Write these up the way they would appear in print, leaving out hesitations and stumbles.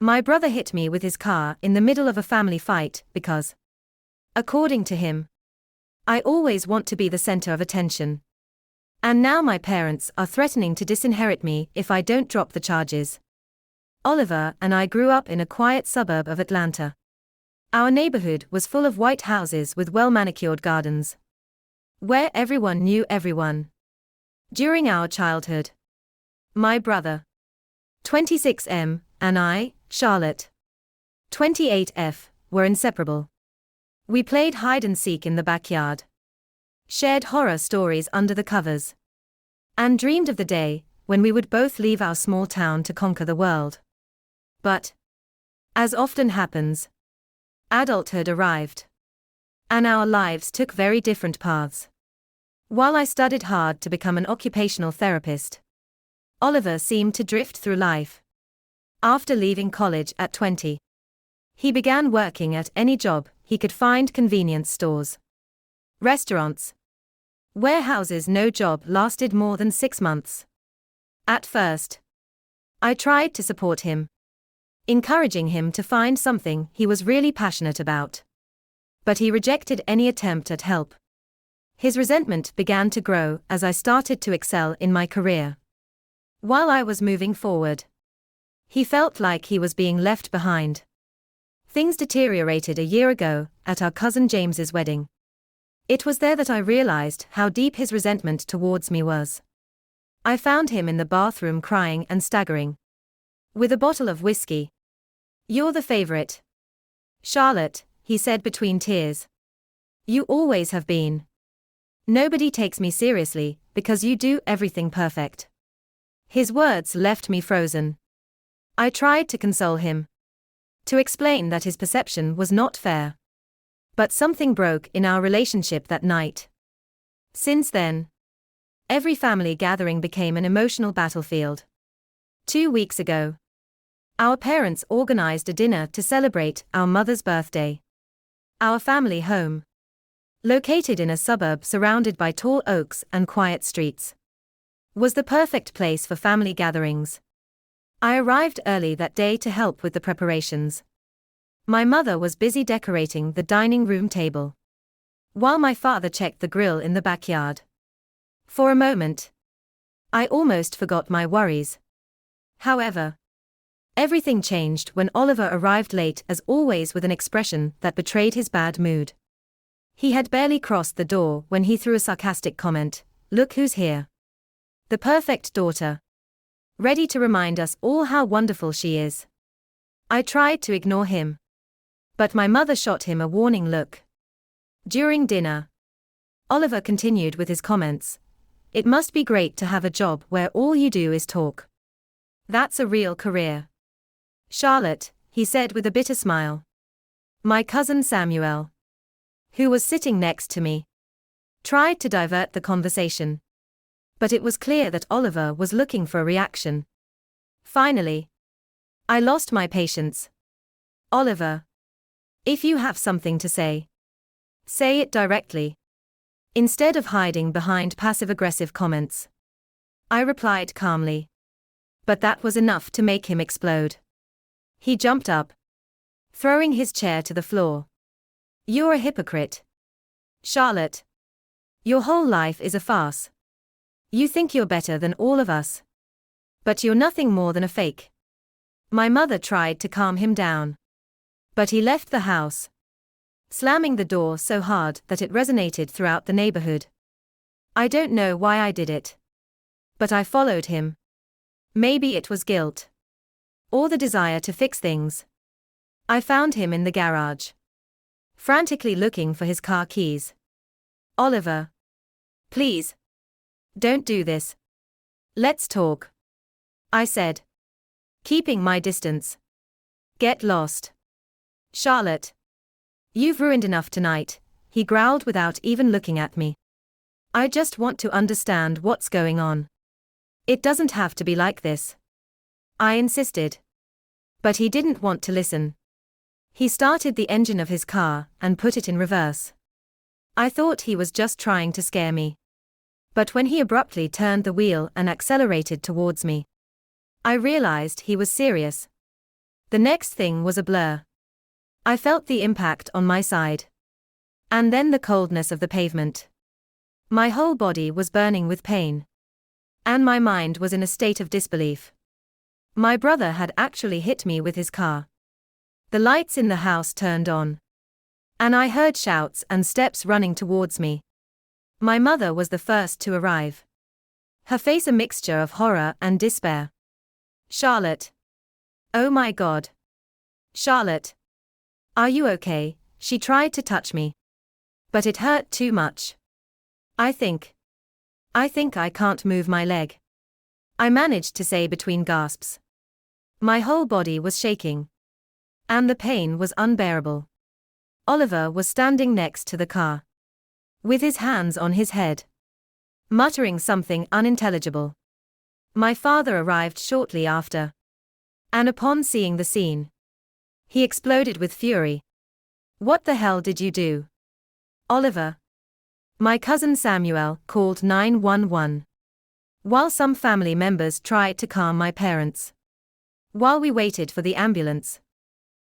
My brother hit me with his car in the middle of a family fight because, according to him, I always want to be the center of attention. And now my parents are threatening to disinherit me if I don't drop the charges. Oliver and I grew up in a quiet suburb of Atlanta. Our neighborhood was full of white houses with well-manicured gardens, where everyone knew everyone. During our childhood, my brother, 26M, and I, Charlotte, 28F, were inseparable. We played hide and seek in the backyard, shared horror stories under the covers, and dreamed of the day when we would both leave our small town to conquer the world. But, as often happens, adulthood arrived, and our lives took very different paths. While I studied hard to become an occupational therapist, Oliver seemed to drift through life. After leaving college at 20, he began working at any job he could find: convenience stores, restaurants, warehouses. No job lasted more than 6 months. At first, I tried to support him, encouraging him to find something he was really passionate about. But he rejected any attempt at help. His resentment began to grow as I started to excel in my career. While I was moving forward, he felt like he was being left behind. Things deteriorated a year ago at our cousin James's wedding. It was there that I realized how deep his resentment towards me was. I found him in the bathroom crying and staggering, with a bottle of whiskey. "You're the favorite, Charlotte," he said between tears. "You always have been. Nobody takes me seriously because you do everything perfect." His words left me frozen. I tried to console him, to explain that his perception was not fair. But something broke in our relationship that night. Since then, every family gathering became an emotional battlefield. 2 weeks ago, our parents organized a dinner to celebrate our mother's birthday. Our family home, located in a suburb surrounded by tall oaks and quiet streets, was the perfect place for family gatherings. I arrived early that day to help with the preparations. My mother was busy decorating the dining room table, while my father checked the grill in the backyard. For a moment, I almost forgot my worries. However, everything changed when Oliver arrived late, as always, with an expression that betrayed his bad mood. He had barely crossed the door when he threw a sarcastic comment: "Look who's here. The perfect daughter. Ready to remind us all how wonderful she is." I tried to ignore him, but my mother shot him a warning look. During dinner, Oliver continued with his comments. "It must be great to have a job where all you do is talk. That's a real career, Charlotte," he said with a bitter smile. My cousin Samuel, who was sitting next to me, tried to divert the conversation, but it was clear that Oliver was looking for a reaction. Finally, I lost my patience. "Oliver, if you have something to say, say it directly, instead of hiding behind passive-aggressive comments," I replied calmly. But that was enough to make him explode. He jumped up, throwing his chair to the floor. "You're a hypocrite, Charlotte. Your whole life is a farce. You think you're better than all of us, but you're nothing more than a fake." My mother tried to calm him down, but he left the house, slamming the door so hard that it resonated throughout the neighborhood. I don't know why I did it, but I followed him. Maybe it was guilt, or the desire to fix things. I found him in the garage, frantically looking for his car keys. "Oliver, please, don't do this. Let's talk," I said, keeping my distance. "Get lost, Charlotte. You've ruined enough tonight," he growled without even looking at me. "I just want to understand what's going on. It doesn't have to be like this," I insisted. But he didn't want to listen. He started the engine of his car and put it in reverse. I thought he was just trying to scare me. But when he abruptly turned the wheel and accelerated towards me, I realized he was serious. The next thing was a blur. I felt the impact on my side. And then the coldness of the pavement. My whole body was burning with pain. And my mind was in a state of disbelief. My brother had actually hit me with his car. The lights in the house turned on. And I heard shouts and steps running towards me. My mother was the first to arrive. Her face a mixture of horror and despair. "Charlotte. Oh my God. Charlotte. Are you okay?" She tried to touch me. But it hurt too much. I think I can't move my leg," I managed to say between gasps. My whole body was shaking. And the pain was unbearable. Oliver was standing next to the car, with his hands on his head, muttering something unintelligible. My father arrived shortly after. And upon seeing the scene, he exploded with fury. "What the hell did you do, Oliver?" My cousin Samuel called 911. While some family members tried to calm my parents. While we waited for the ambulance,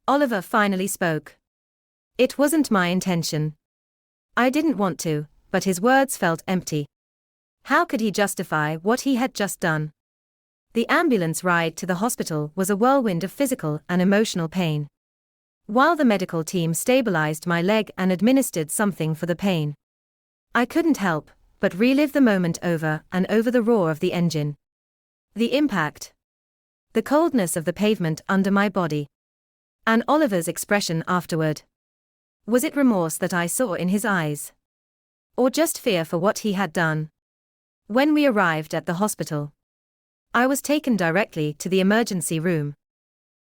Oliver finally spoke. "It wasn't my intention. I didn't want to," but his words felt empty. How could he justify what he had just done? The ambulance ride to the hospital was a whirlwind of physical and emotional pain. While the medical team stabilized my leg and administered something for the pain, I couldn't help but relive the moment over and over, the roar of the engine, the impact, the coldness of the pavement under my body, and Oliver's expression afterward. Was it remorse that I saw in his eyes? Or just fear for what he had done? When we arrived at the hospital, I was taken directly to the emergency room.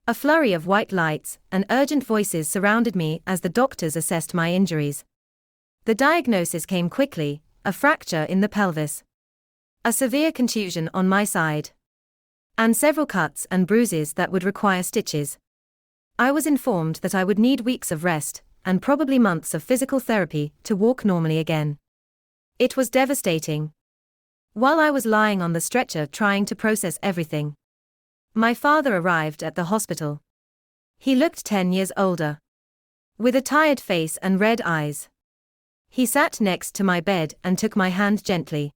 A flurry of white lights and urgent voices surrounded me as the doctors assessed my injuries. The diagnosis came quickly: a fracture in the pelvis, a severe contusion on my side, and several cuts and bruises that would require stitches. I was informed that I would need weeks of rest, and probably months of physical therapy, to walk normally again. It was devastating. While I was lying on the stretcher trying to process everything, my father arrived at the hospital. He looked 10 years older, with a tired face and red eyes. He sat next to my bed and took my hand gently.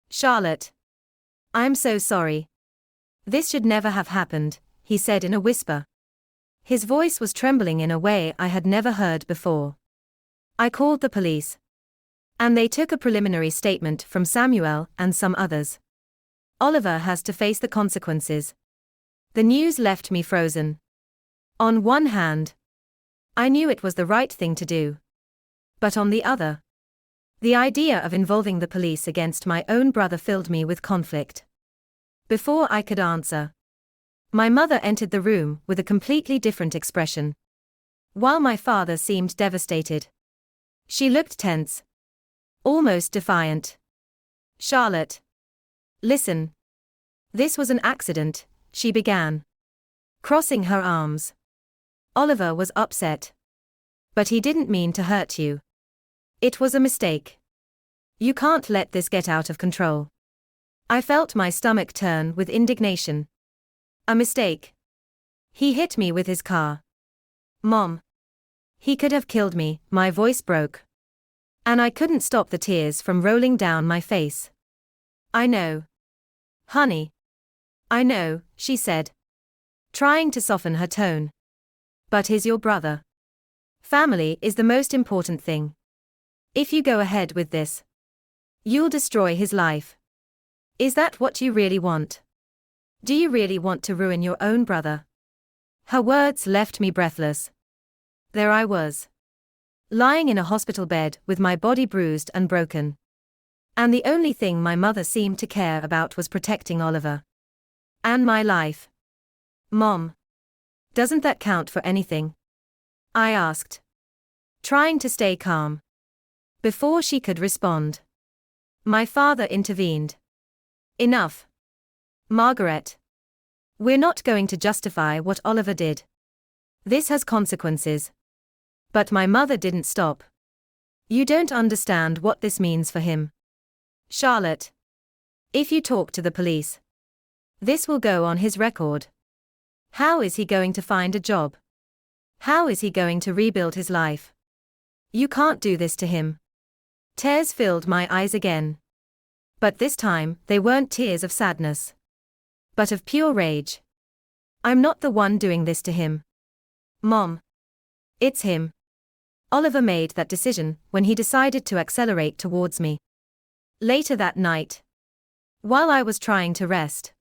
"Charlotte. I'm so sorry. This should never have happened," he said in a whisper. His voice was trembling in a way I had never heard before. I called the police, and they took a preliminary statement from Samuel and some others. "Oliver has to face the consequences." The news left me frozen. On one hand, I knew it was the right thing to do. But on the other, the idea of involving the police against my own brother filled me with conflict. Before I could answer, my mother entered the room with a completely different expression, while my father seemed devastated. She looked tense, almost defiant. "Charlotte. Listen. This was an accident," she began, crossing her arms. "Oliver was upset. But he didn't mean to hurt you. It was a mistake. You can't let this get out of control." I felt my stomach turn with indignation. "A mistake? He hit me with his car. Mom. He could have killed me," my voice broke. And I couldn't stop the tears from rolling down my face. "I know. Honey. I know," she said, trying to soften her tone. "But he's your brother. Family is the most important thing. If you go ahead with this, you'll destroy his life. Is that what you really want? Do you really want to ruin your own brother?" Her words left me breathless. There I was, lying in a hospital bed with my body bruised and broken. And the only thing my mother seemed to care about was protecting Oliver. And my life. "Mom. Doesn't that count for anything?" I asked, trying to stay calm. Before she could respond, my father intervened. "Enough. Margaret. We're not going to justify what Oliver did. This has consequences." But my mother didn't stop. "You don't understand what this means for him. Charlotte. If you talk to the police, this will go on his record. How is he going to find a job? How is he going to rebuild his life? You can't do this to him. Tears filled my eyes again. But this time, they weren't tears of sadness, but of pure rage. I'm not the one doing this to him. Mom. It's him. Oliver made that decision when he decided to accelerate towards me. Later that night, while I was trying to rest,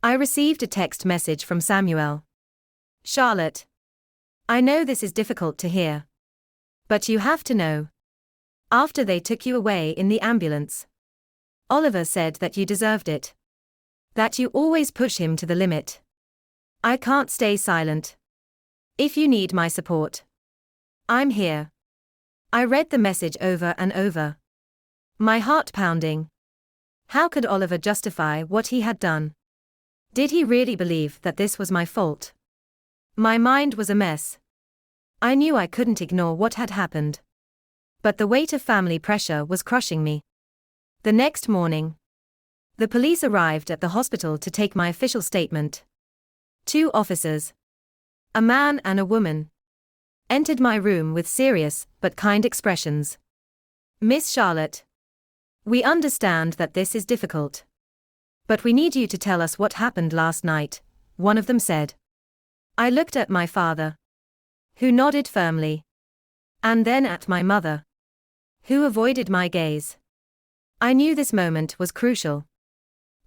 I received a text message from Samuel. Charlotte. I know this is difficult to hear, but you have to know. After they took you away in the ambulance, Oliver said that you deserved it. That you always push him to the limit. I can't stay silent. If you need my support, I'm here. I read the message over and over, my heart pounding. How could Oliver justify what he had done? Did he really believe that this was my fault? My mind was a mess. I knew I couldn't ignore what had happened, but the weight of family pressure was crushing me. The next morning, the police arrived at the hospital to take my official statement. 2 officers, a man and a woman, entered my room with serious but kind expressions. Miss Charlotte, we understand that this is difficult, but we need you to tell us what happened last night, one of them said. I looked at my father, who nodded firmly, and then at my mother, who avoided my gaze. I knew this moment was crucial.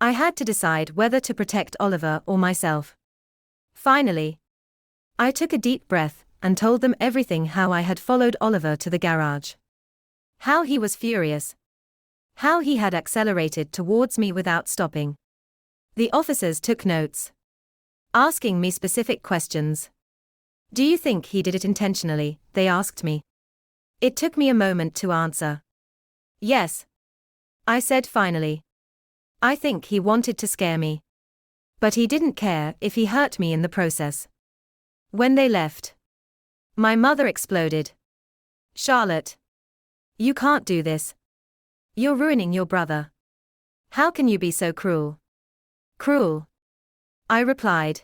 I had to decide whether to protect Oliver or myself. Finally, I took a deep breath and told them everything: how I had followed Oliver to the garage, how he was furious, how he had accelerated towards me without stopping. The officers took notes, asking me specific questions. Do you think he did it intentionally? They asked me. It took me a moment to answer. Yes, I said finally. I think he wanted to scare me, but he didn't care if he hurt me in the process. When they left, my mother exploded. Charlotte, you can't do this. You're ruining your brother. How can you be so cruel? Cruel? I replied,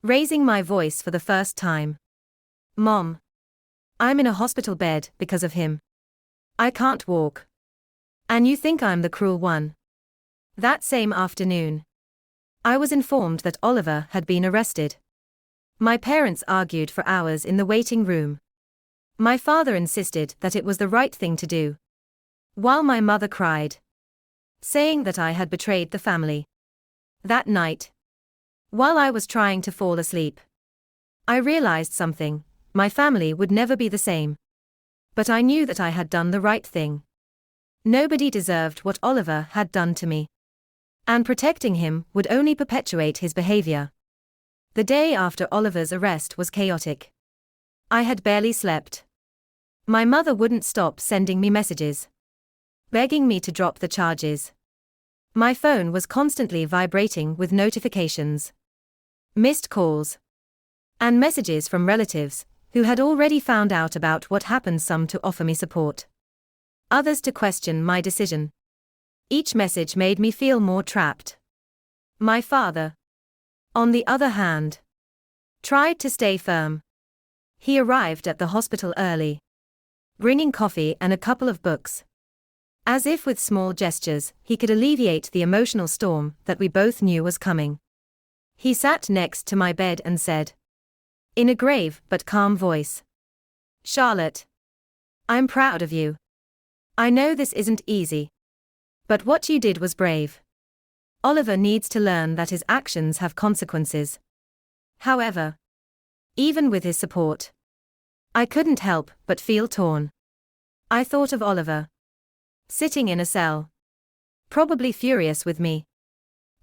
raising my voice for the first time. Mom, I'm in a hospital bed because of him. I can't walk. And you think I'm the cruel one? That same afternoon, I was informed that Oliver had been arrested. My parents argued for hours in the waiting room. My father insisted that it was the right thing to do, while my mother cried, saying that I had betrayed the family. That night, while I was trying to fall asleep, I realized something: my family would never be the same. But I knew that I had done the right thing. Nobody deserved what Oliver had done to me, and protecting him would only perpetuate his behavior. The day after Oliver's arrest was chaotic. I had barely slept. My mother wouldn't stop sending me messages, begging me to drop the charges. My phone was constantly vibrating with notifications, missed calls, and messages from relatives who had already found out about what happened, some to offer me support, others to question my decision. Each message made me feel more trapped. My father, on the other hand, tried to stay firm. He arrived at the hospital early, bringing coffee and a couple of books. As if with small gestures, he could alleviate the emotional storm that we both knew was coming. He sat next to my bed and said, in a grave but calm voice, Charlotte, I'm proud of you. I know this isn't easy, but what you did was brave. Oliver needs to learn that his actions have consequences. However, even with his support, I couldn't help but feel torn. I thought of Oliver, sitting in a cell, probably furious with me.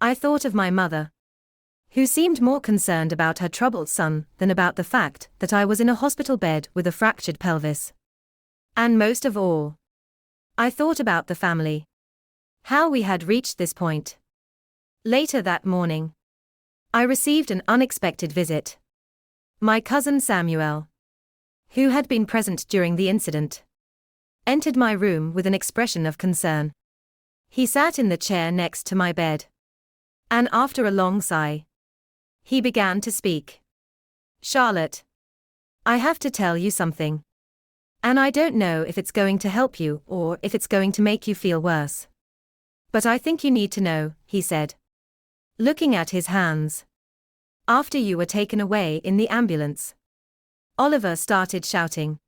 I thought of my mother, who seemed more concerned about her troubled son than about the fact that I was in a hospital bed with a fractured pelvis. And most of all, I thought about the family, how we had reached this point. Later that morning, I received an unexpected visit. My cousin Samuel, who had been present during the incident, entered my room with an expression of concern. He sat in the chair next to my bed, and after a long sigh, He began to speak. Charlotte, I have to tell you something. And I don't know if it's going to help you or if it's going to make you feel worse. But I think you need to know, he said, looking at his hands. After you were taken away in the ambulance. Oliver started shouting.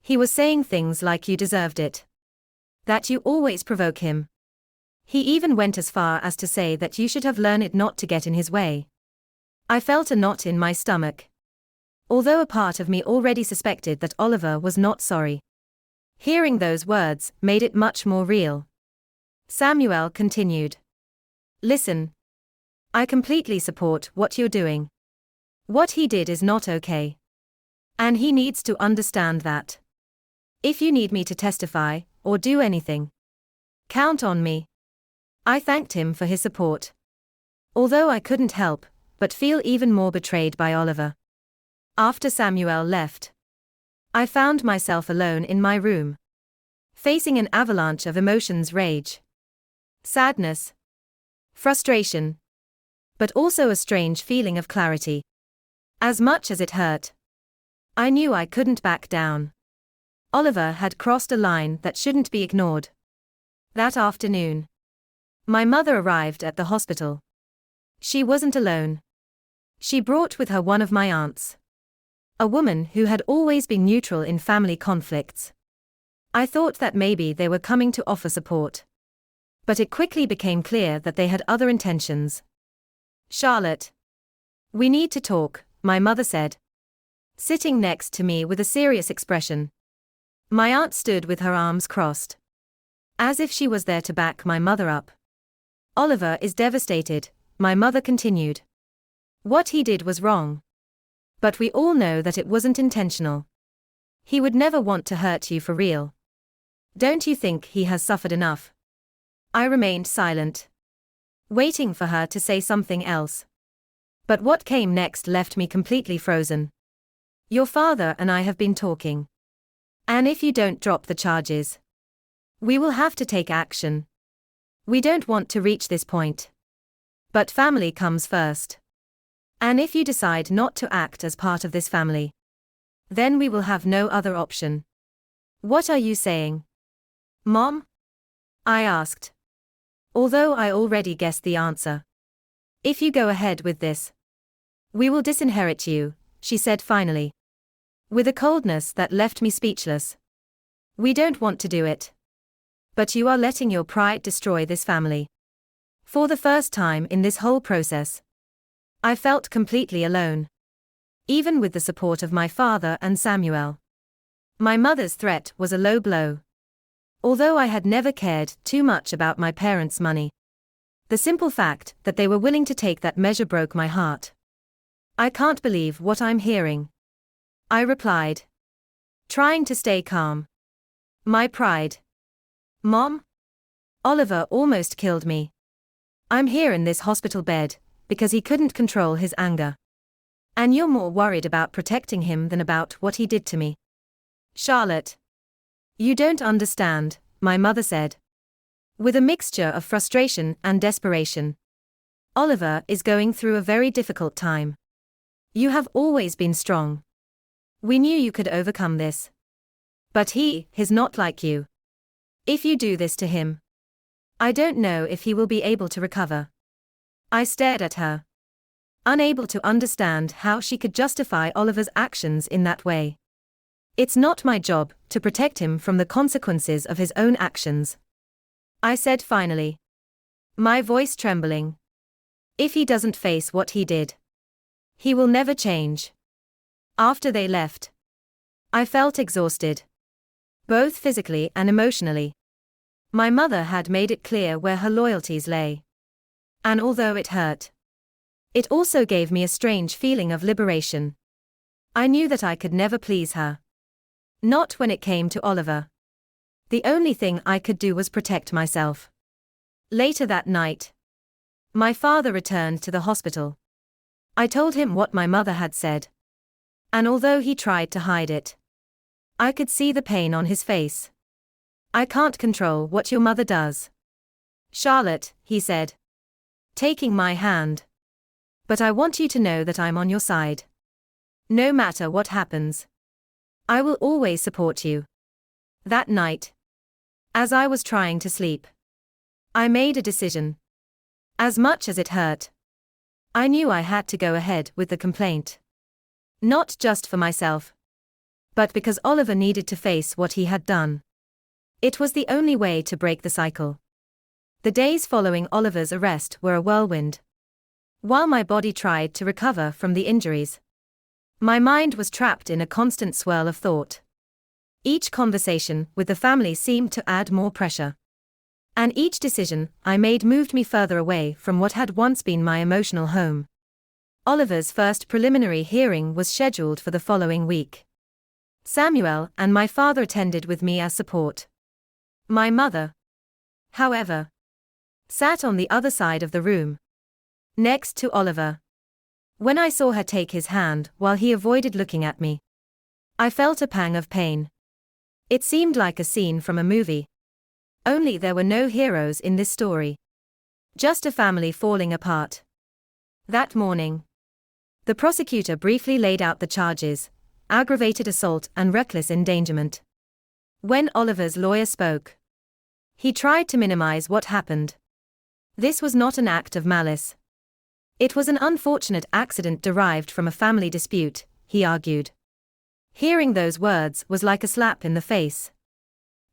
He was saying things like you deserved it. That you always provoke him. He even went as far as to say that you should have learned not to get in his way. I felt a knot in my stomach. Although a part of me already suspected that Oliver was not sorry. Hearing those words made it much more real. Samuel continued. Listen. I completely support what you're doing. What he did is not okay. And he needs to understand that. If you need me to testify, or do anything, count on me. I thanked him for his support. Although I couldn't help but feel even more betrayed by Oliver. After Samuel left, I found myself alone in my room, facing an avalanche of emotions: rage, sadness, frustration, but also a strange feeling of clarity. As much as it hurt, I knew I couldn't back down. Oliver had crossed a line that shouldn't be ignored. That afternoon, my mother arrived at the hospital. She wasn't alone. She brought with her one of my aunts. A woman who had always been neutral in family conflicts. I thought that maybe they were coming to offer support. But it quickly became clear that they had other intentions. Charlotte. We need to talk, my mother said, sitting next to me with a serious expression. My aunt stood with her arms crossed, as if she was there to back my mother up. Oliver is devastated, my mother continued. What he did was wrong. But we all know that it wasn't intentional. He would never want to hurt you for real. Don't you think he has suffered enough? I remained silent, waiting for her to say something else. But what came next left me completely frozen. Your father and I have been talking. And if you don't drop the charges, we will have to take action. We don't want to reach this point. But family comes first. And if you decide not to act as part of this family, then we will have no other option. What are you saying, Mom? I asked. Although I already guessed the answer. If you go ahead with this, we will disinherit you, she said finally. With a coldness that left me speechless. We don't want to do it. But you are letting your pride destroy this family. For the first time in this whole process, I felt completely alone. Even with the support of my father and Samuel. My mother's threat was a low blow. Although I had never cared too much about my parents' money, the simple fact that they were willing to take that measure broke my heart. I can't believe what I'm hearing, I replied, trying to stay calm. My pride. Mom? Oliver almost killed me. I'm here in this hospital bed because he couldn't control his anger. And you're more worried about protecting him than about what he did to me. Charlotte. You don't understand, my mother said, with a mixture of frustration and desperation. Oliver is going through a very difficult time. You have always been strong. We knew you could overcome this. But he is not like you. If you do this to him, I don't know if he will be able to recover. I stared at her, unable to understand how she could justify Oliver's actions in that way. It's not my job to protect him from the consequences of his own actions, I said finally, my voice trembling. If he doesn't face what he did, he will never change. After they left, I felt exhausted, both physically and emotionally. My mother had made it clear where her loyalties lay. And although it hurt, it also gave me a strange feeling of liberation. I knew that I could never please her. Not when it came to Oliver. The only thing I could do was protect myself. Later that night, my father returned to the hospital. I told him what my mother had said. And although he tried to hide it, I could see the pain on his face. I can't control what your mother does, Charlotte, he said, taking my hand. But I want you to know that I'm on your side. No matter what happens, I will always support you. That night, as I was trying to sleep, I made a decision. As much as it hurt, I knew I had to go ahead with the complaint. Not just for myself, but because Oliver needed to face what he had done. It was the only way to break the cycle. The days following Oliver's arrest were a whirlwind. While my body tried to recover from the injuries, my mind was trapped in a constant swirl of thought. Each conversation with the family seemed to add more pressure. And each decision I made moved me further away from what had once been my emotional home. Oliver's first preliminary hearing was scheduled for the following week. Samuel and my father attended with me as support. My mother, however, sat on the other side of the room, next to Oliver. When I saw her take his hand while he avoided looking at me, I felt a pang of pain. It seemed like a scene from a movie. Only there were no heroes in this story. Just a family falling apart. That morning, the prosecutor briefly laid out the charges: aggravated assault and reckless endangerment. When Oliver's lawyer spoke, he tried to minimize what happened. This was not an act of malice. It was an unfortunate accident derived from a family dispute, he argued. Hearing those words was like a slap in the face.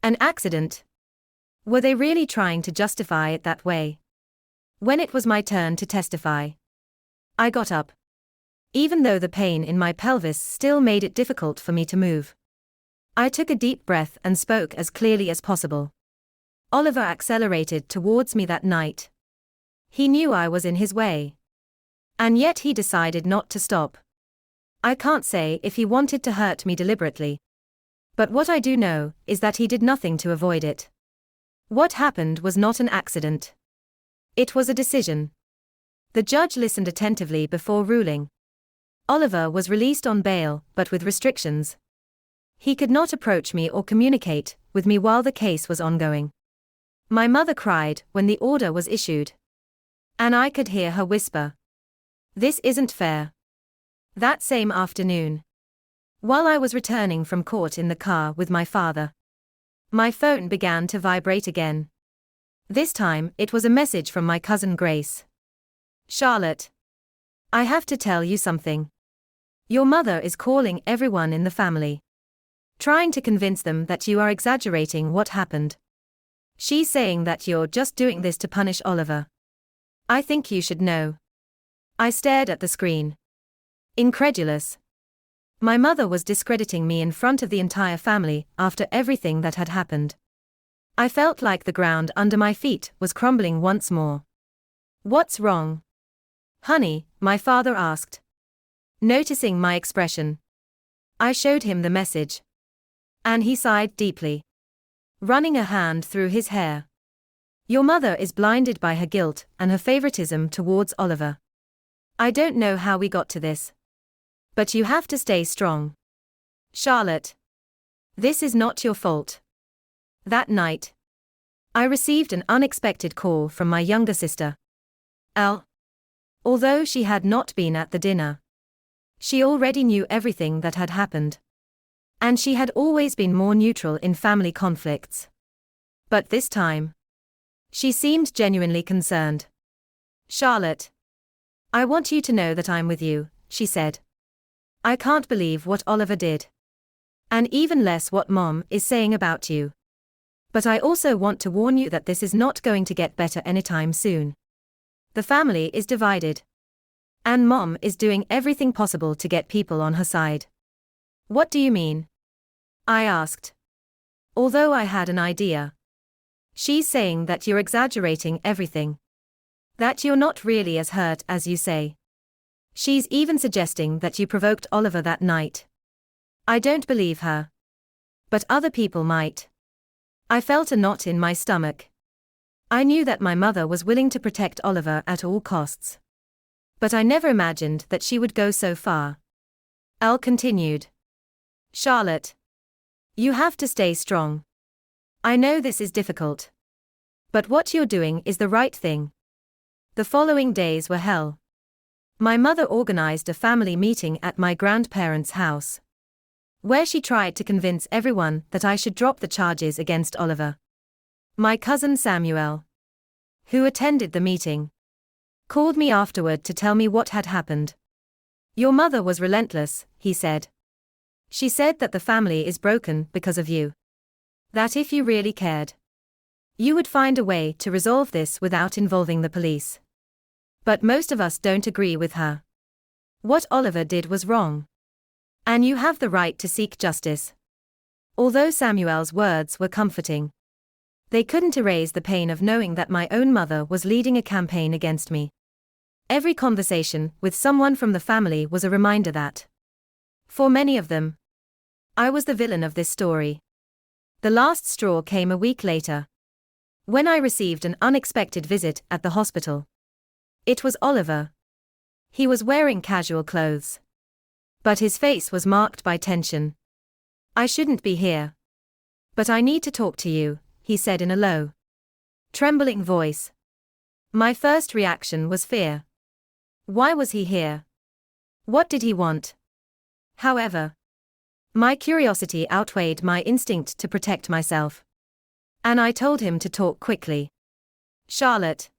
An accident? Were they really trying to justify it that way? When it was my turn to testify, I got up, even though the pain in my pelvis still made it difficult for me to move. I took a deep breath and spoke as clearly as possible. Oliver accelerated towards me that night. He knew I was in his way. And yet he decided not to stop. I can't say if he wanted to hurt me deliberately. But what I do know is that he did nothing to avoid it. What happened was not an accident. It was a decision. The judge listened attentively before ruling. Oliver was released on bail, but with restrictions. He could not approach me or communicate with me while the case was ongoing. My mother cried when the order was issued. And I could hear her whisper, "This isn't fair." That same afternoon, while I was returning from court in the car with my father, my phone began to vibrate again. This time, it was a message from my cousin Grace. "Charlotte, I have to tell you something. Your mother is calling everyone in the family, trying to convince them that you are exaggerating what happened. She's saying that you're just doing this to punish Oliver. I think you should know." I stared at the screen, incredulous. My mother was discrediting me in front of the entire family after everything that had happened. I felt like the ground under my feet was crumbling once more. "What's wrong, honey?" my father asked. Noticing my expression, I showed him the message. And he sighed deeply, running a hand through his hair. "Your mother is blinded by her guilt and her favoritism towards Oliver. I don't know how we got to this. But you have to stay strong. Charlotte, this is not your fault." That night, I received an unexpected call from my younger sister, Elle. Although she had not been at the dinner, she already knew everything that had happened. And she had always been more neutral in family conflicts. But this time, she seemed genuinely concerned. "Charlotte, I want you to know that I'm with you," she said. "I can't believe what Oliver did. And even less what Mom is saying about you. But I also want to warn you that this is not going to get better anytime soon. The family is divided. And Mom is doing everything possible to get people on her side." "What do you mean?" I asked. Although I had an idea. "She's saying that you're exaggerating everything. That you're not really as hurt as you say. She's even suggesting that you provoked Oliver that night." I don't believe her. But other people might. I felt a knot in my stomach. I knew that my mother was willing to protect Oliver at all costs. But I never imagined that she would go so far. Elle continued. "Charlotte, you have to stay strong. I know this is difficult. But what you're doing is the right thing." The following days were hell. My mother organized a family meeting at my grandparents' house, where she tried to convince everyone that I should drop the charges against Oliver. My cousin Samuel, who attended the meeting, called me afterward to tell me what had happened. "Your mother was relentless," he said. "She said that the family is broken because of you. That if you really cared, you would find a way to resolve this without involving the police. But most of us don't agree with her. What Oliver did was wrong. And you have the right to seek justice." Although Samuel's words were comforting, they couldn't erase the pain of knowing that my own mother was leading a campaign against me. Every conversation with someone from the family was a reminder that, for many of them, I was the villain of this story. The last straw came a week later, when I received an unexpected visit at the hospital. It was Oliver. He was wearing casual clothes, but his face was marked by tension. "I shouldn't be here, but I need to talk to you," he said in a low, trembling voice. My first reaction was fear. Why was he here? What did he want? However, my curiosity outweighed my instinct to protect myself, and I told him to talk quickly. "Charlotte,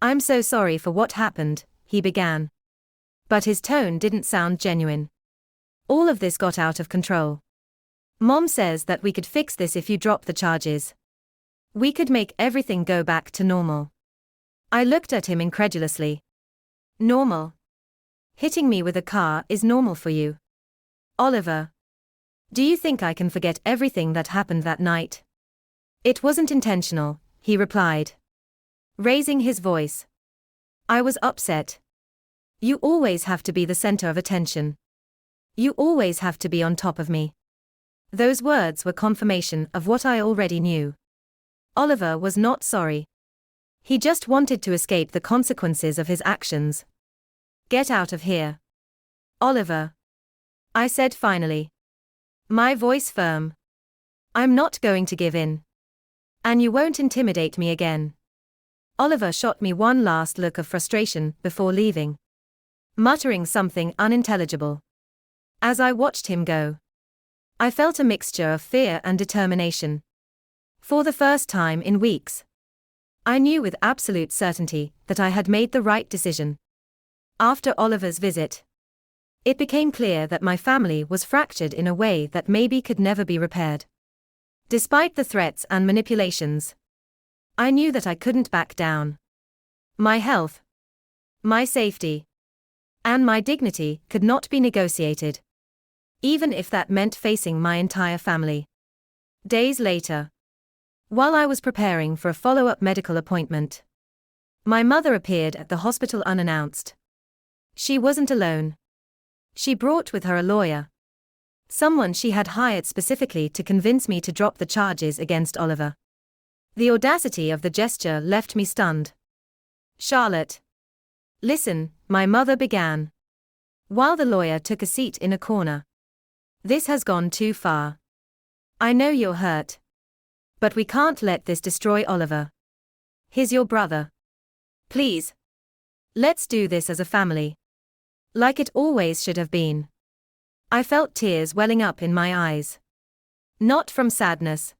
I'm so sorry for what happened," he began. But his tone didn't sound genuine. "All of this got out of control. Mom says that we could fix this if you drop the charges. We could make everything go back to normal." I looked at him incredulously. "Normal? Hitting me with a car is normal for you, Oliver? Do you think I can forget everything that happened that night?" "It wasn't intentional," he replied, raising his voice. "I was upset. You always have to be the center of attention. You always have to be on top of me." Those words were confirmation of what I already knew. Oliver was not sorry. He just wanted to escape the consequences of his actions. "Get out of here, Oliver," I said finally, my voice firm. "I'm not going to give in. And you won't intimidate me again." Oliver shot me one last look of frustration before leaving, muttering something unintelligible. As I watched him go, I felt a mixture of fear and determination. For the first time in weeks, I knew with absolute certainty that I had made the right decision. After Oliver's visit, it became clear that my family was fractured in a way that maybe could never be repaired. Despite the threats and manipulations, I knew that I couldn't back down. My health, my safety, and my dignity could not be negotiated, even if that meant facing my entire family. Days later, while I was preparing for a follow-up medical appointment, my mother appeared at the hospital unannounced. She wasn't alone. She brought with her a lawyer, someone she had hired specifically to convince me to drop the charges against Oliver. The audacity of the gesture left me stunned. "Charlotte, listen," my mother began, while the lawyer took a seat in a corner. "This has gone too far. I know you're hurt, but we can't let this destroy Oliver. He's your brother. Please, let's do this as a family, like it always should have been." I felt tears welling up in my eyes. Not from sadness,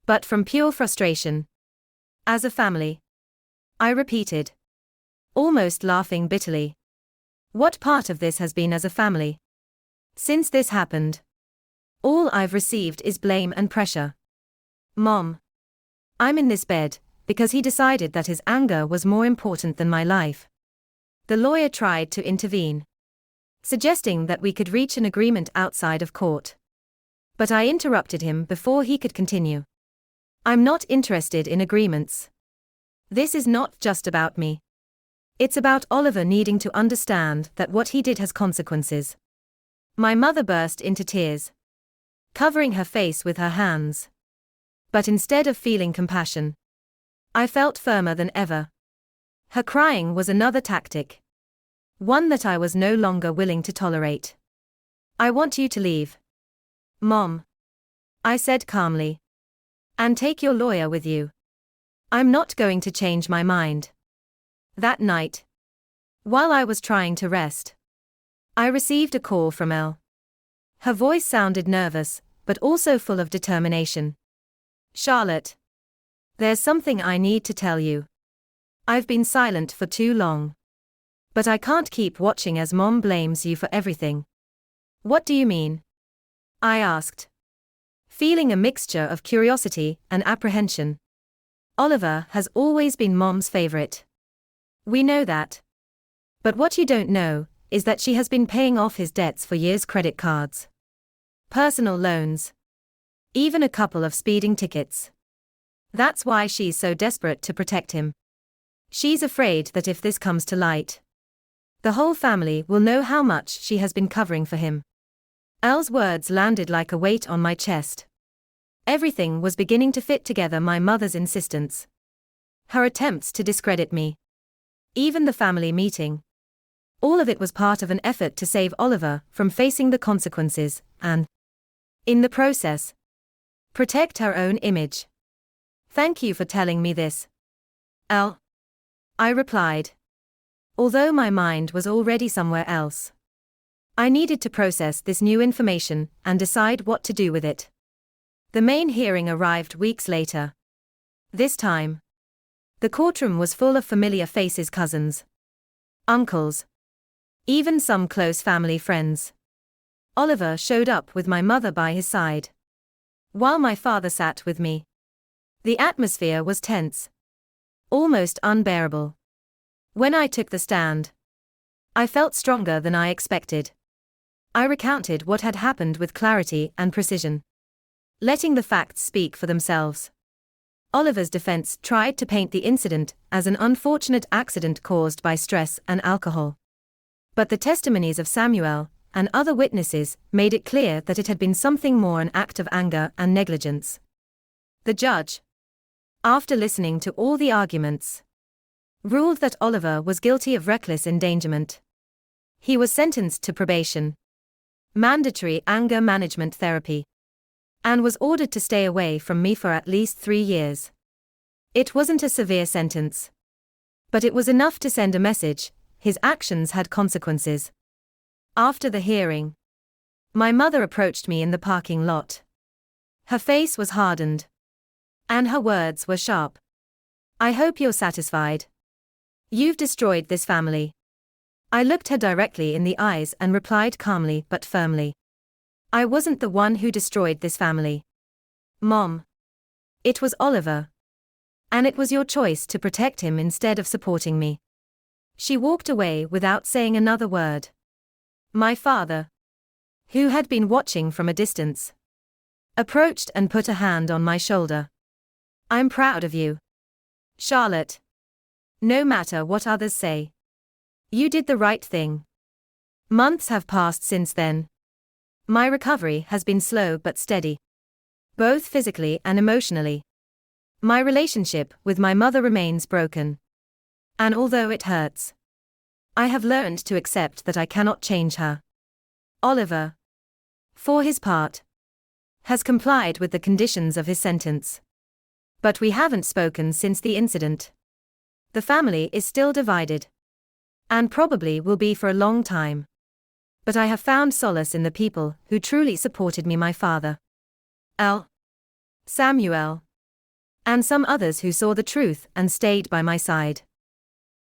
but from pure frustration. "As a family," I repeated, almost laughing bitterly. What part of this has been as a family? Since this happened, all I've received is blame and pressure. "Mom, I'm in this bed because he decided that his anger was more important than my life." The lawyer tried to intervene, suggesting that we could reach an agreement outside of court. But I interrupted him before he could continue. "I'm not interested in agreements. This is not just about me. It's about Oliver needing to understand that what he did has consequences." My mother burst into tears, covering her face with her hands. But instead of feeling compassion, I felt firmer than ever. Her crying was another tactic, one that I was no longer willing to tolerate. "I want you to leave, Mom," I said calmly, "and take your lawyer with you. I'm not going to change my mind." That night, While I was trying to rest, I received a call from Elle. Her voice sounded nervous, but also full of determination. Charlotte, there's something I need to tell you. I've been silent for too long. But I can't keep watching as Mom blames you for everything. What do you mean? I asked, feeling a mixture of curiosity and apprehension. Oliver has always been Mom's favorite. We know that. But what you don't know is that she has been paying off his debts for years: credit cards, personal loans, even a couple of speeding tickets. That's why she's so desperate to protect him. She's afraid that if this comes to light, the whole family will know how much she has been covering for him. Elle's words landed like a weight on my chest. Everything was beginning to fit together: my mother's insistence, her attempts to discredit me, even the family meeting. All of it was part of an effort to save Oliver from facing the consequences and, in the process, protect her own image. Thank you for telling me this, Elle, I replied, although my mind was already somewhere else. I needed to process this new information and decide what to do with it. The main hearing arrived weeks later. This time, the courtroom was full of familiar faces: cousins, uncles, even some close family friends. Oliver showed up with my mother by his side, while my father sat with me. The atmosphere was tense, almost unbearable. When I took the stand, I felt stronger than I expected. I recounted what had happened with clarity and precision, letting the facts speak for themselves. Oliver's defense tried to paint the incident as an unfortunate accident caused by stress and alcohol. But the testimonies of Samuel and other witnesses made it clear that it had been something more: an act of anger and negligence. The judge, after listening to all the arguments, ruled that Oliver was guilty of reckless endangerment. He was sentenced to probation, mandatory anger management therapy, and was ordered to stay away from me for at least 3 years. It wasn't a severe sentence, but it was enough to send a message: his actions had consequences. After the hearing, my mother approached me in the parking lot. Her face was hardened, and her words were sharp. I hope you're satisfied. You've destroyed this family. I looked her directly in the eyes and replied calmly but firmly, I wasn't the one who destroyed this family, Mom. It was Oliver. And it was your choice to protect him instead of supporting me. She walked away without saying another word. My father, who had been watching from a distance, approached and put a hand on my shoulder. I'm proud of you, Charlotte. No matter what others say, you did the right thing. Months have passed since then. My recovery has been slow but steady, both physically and emotionally. My relationship with my mother remains broken, and although it hurts, I have learned to accept that I cannot change her. Oliver, for his part, has complied with the conditions of his sentence. But we haven't spoken since the incident. The family is still divided, and probably will be for a long time. But I have found solace in the people who truly supported me: my father, Elle, Samuel, and some others who saw the truth and stayed by my side.